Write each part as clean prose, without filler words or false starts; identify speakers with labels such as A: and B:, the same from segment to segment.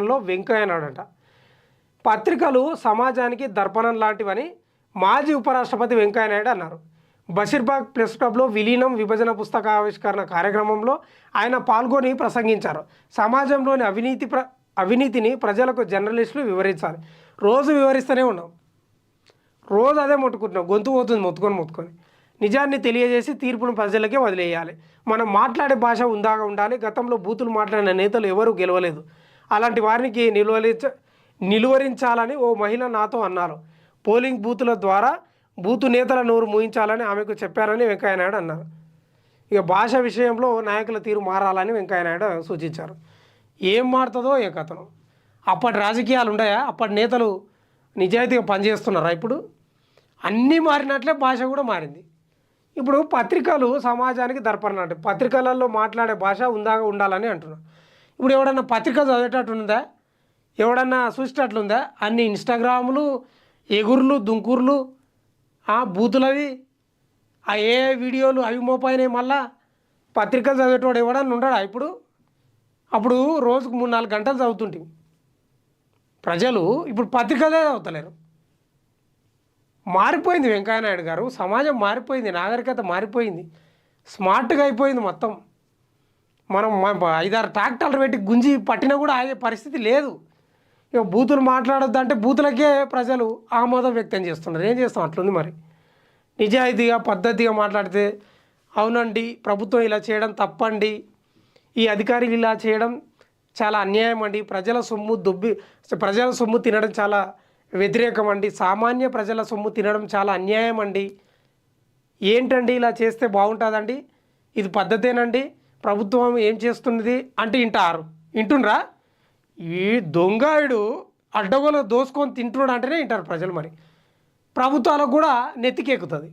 A: లో వెంకయ్య నాయుడట. పత్రికలు సమాజానికి దర్పణం లాంటివని మాజీ ఉపరాష్ట్రపతి వెంకయ్య నాయుడు అన్నారు. బషీర్బాగ్ ప్రెస్ క్లబ్లో విలీనం విభజన పుస్తక ఆవిష్కరణ కార్యక్రమంలో ఆయన పాల్గొని ప్రసంగించారు. సమాజంలోని అవినీతిని ప్రజలకు జర్నలిస్టులు వివరించాలి. రోజు వివరిస్తూనే ఉన్నాం, రోజు అదే ముట్టుకుంటున్నాం, గొంతు పోతుంది మొత్తుకొని. నిజాన్ని తెలియజేసి తీర్పును ప్రజలకే వదిలేయాలి. మనం మాట్లాడే భాష ఉందాగా ఉండాలి. గతంలో బూతులు మాట్లాడిన నేతలు ఎవరూ గెలవలేదు. అలాంటి వారికి నిలువరించాలని ఓ మహిళ నాతో అన్నారు. పోలింగ్ బూతుల ద్వారా బూతు నేతల నోరు మూయించాలని ఆమెకు చెప్పారని వెంకయ్యనాయుడు అన్నారు. ఇక భాష విషయంలో నాయకుల తీరు మారాలని వెంకయ్యనాయుడు సూచించారు. ఏం మారుతుందో ఏ కథనం. అప్పటి రాజకీయాలు ఉన్నాయా? అప్పటి నేతలు నిజాయితీగా పనిచేస్తున్నారా? ఇప్పుడు అన్నీ మారినట్లే భాష కూడా మారింది. ఇప్పుడు పత్రికలు సమాజానికి దర్పణం అంటే పత్రికలలో మాట్లాడే భాష ఉందాగా ఉండాలని అంటున్నారు. ఇప్పుడు ఎవడన్నా పత్రిక చదివేటట్టుందా? ఎవడన్నా చూసేటట్లుందా? అన్ని ఇన్స్టాగ్రాములు, ఎగుర్లు, దుంకుర్లు, బూతులవి, ఏ వీడియోలు అవి మోపైనాయి. మళ్ళా పత్రికలు చదివేటోడు ఎవడన్నా ఉండడా? అప్పుడు రోజుకు 3-4 గంటలు చదువుతుంటే ప్రజలు ఇప్పుడు పత్రికలే చదువుతలేరు. మారిపోయింది వెంకయ్యనాయుడు గారు. సమాజం మారిపోయింది, నాగరికత మారిపోయింది, స్మార్ట్గా అయిపోయింది మొత్తం. మనం 5-6 ట్రాక్టర్లు పెట్టి గుంజి పట్టినా కూడా ఆగే పరిస్థితి లేదు. ఇక బూతులు మాట్లాడొద్దంటే బూతులకే ప్రజలు ఆమోదం వ్యక్తం చేస్తున్నారు. ఏం చేస్తాం? అట్లుంది మరి. నిజాయితీగా పద్ధతిగా మాట్లాడితే అవునండి, ప్రభుత్వం ఇలా చేయడం తప్పండి, ఈ అధికారులు ఇలా చేయడం చాలా అన్యాయం అండి, ప్రజల సొమ్ము తినడం చాలా వ్యతిరేకం అండి, సామాన్య ప్రజల సొమ్ము తినడం చాలా అన్యాయం అండి, ఏంటండి ఇలా చేస్తే బాగుంటుందండి, ఇది పద్ధతేనండి, ప్రభుత్వం ఏం చేస్తున్నది అంటే వింటుండ్రా? ఈ దొంగాయుడు అడ్డగోలు దోసుకొని తింటున్నాడు అంటేనే వింటారు ప్రజలు. మరి ప్రభుత్వాలకు కూడా నెత్తికెక్కుతుంది.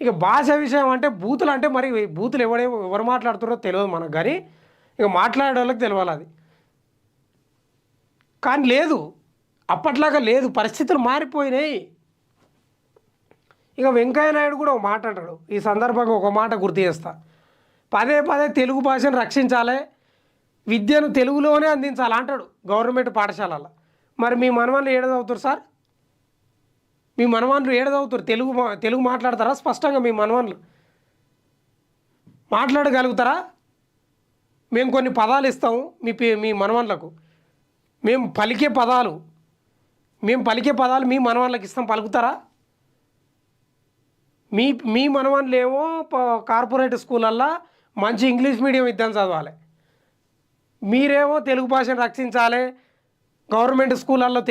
A: ఇక భాష విషయం అంటే బూతులు అంటే మరి బూతులు ఎవరు మాట్లాడుతున్నారో తెలియదు మనకు, కానీ ఇక మాట్లాడే వాళ్ళకి తెలియాలి అది. కానీ లేదు, అప్పట్లాగా లేదు, పరిస్థితులు మారిపోయినాయి. ఇక వెంకయ్య నాయుడు కూడా ఒక మాట అంటాడు. ఈ సందర్భంగా ఒక మాట గుర్తు చేస్తా. పదే తెలుగు భాషను రక్షించాలి, విద్యను తెలుగులోనే అందించాలి అంటాడు గవర్నమెంట్ పాఠశాలలో. మరి మీ మనవాళ్ళు ఏడ చదువుతారు సార్? మీ మనవాళ్ళు ఏడ చదువుతారు? తెలుగు మాట్లాడతారా స్పష్టంగా? మీ మనవాళ్ళు మాట్లాడగలుగుతారా? మేము కొన్ని పదాలు ఇస్తాము మీ మనవాళ్ళకు, మేము పలికే పదాలు మీ మనవాళ్ళకి ఇస్తాం, పలుకుతారా? మీ మనవాళ్ళు ఏమో కార్పొరేట్ స్కూలల్లో మంచి ఇంగ్లీష్ మీడియం విద్యను చదవాలి, మీరేమో తెలుగు భాషను రక్షించాలి, గవర్నమెంట్ స్కూళ్ళల్లో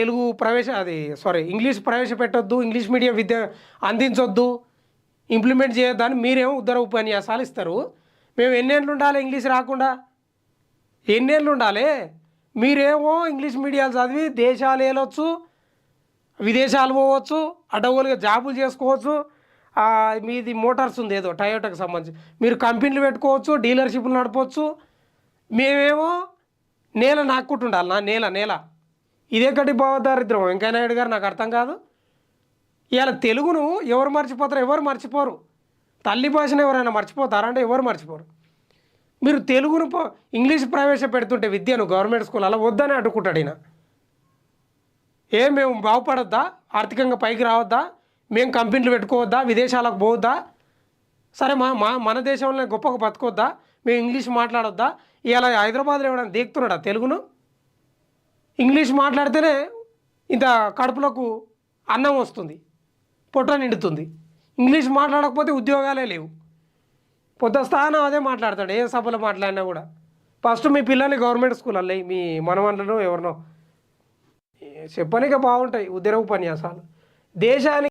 A: ఇంగ్లీష్ ప్రవేశపెట్టొద్దు, ఇంగ్లీష్ మీడియం విద్య అందించొద్దు, ఇంప్లిమెంట్ చేయొద్దని మీరేమో ఉత్తర ఉపన్యాసాలు ఇస్తారు. మేము ఎన్నేళ్ళు ఉండాలి ఇంగ్లీష్ రాకుండా? ఎన్నేళ్ళు ఉండాలి? మీరేమో ఇంగ్లీష్ మీడియాలు చదివి దేశాలు వెళ్ళొచ్చు, విదేశాలు పోవచ్చు, అడ్డగోలుగా జాబులు చేసుకోవచ్చు, మీది మోటార్స్ ఉంది ఏదో టయోటాకి సంబంధించి, మీరు కంపెనీలు పెట్టుకోవచ్చు, డీలర్షిప్లు నడపవచ్చు. మేమేమో నేల నాక్కుంటుండాలి. నేల ఇదేకటి భావదారిద్రం వెంకయ్య నాయుడు గారు, నాకు అర్థం కాదు. ఇవాళ తెలుగును ఎవరు మర్చిపోతారు? ఎవరు మర్చిపోరు. తల్లి భాషను ఎవరైనా మర్చిపోతారంటే ఎవరు మర్చిపోరు. మీరు తెలుగును ఇంగ్లీష్ ప్రవేశపెడుతుంటే విద్యను గవర్నమెంట్ స్కూల్ అలా వద్దని అడ్డుకుంటాడు ఈయన. మేము బాగుపడొద్దా? ఆర్థికంగా పైకి రావద్దా? మేము కంపెనీలు పెట్టుకోవద్దా? విదేశాలకు పోవద్దా? సరే మన దేశంలో గొప్పగా బతకొద్దా? మేము ఇంగ్లీష్ మాట్లాడొద్దా? ఇలా హైదరాబాద్లో ఎవరైనా దేకుతున్నాడా తెలుగును? ఇంగ్లీష్ మాట్లాడితేనే ఇంత కడుపులకు అన్నం వస్తుంది, పొట్ట నిండుతుంది. ఇంగ్లీష్ మాట్లాడకపోతే ఉద్యోగాలే లేవు. పొద్దు స్థానం అదే మాట్లాడతాడు, ఏ సభలో మాట్లాడినా కూడా. ఫస్ట్ మీ పిల్లల్ని గవర్నమెంట్ స్కూల్ అల్లయి, మీ మనవన్లను ఎవరినో చెప్పనిక బాగుంటాయి ఉద్యోగ ఉపన్యాసాలు. దేశానికి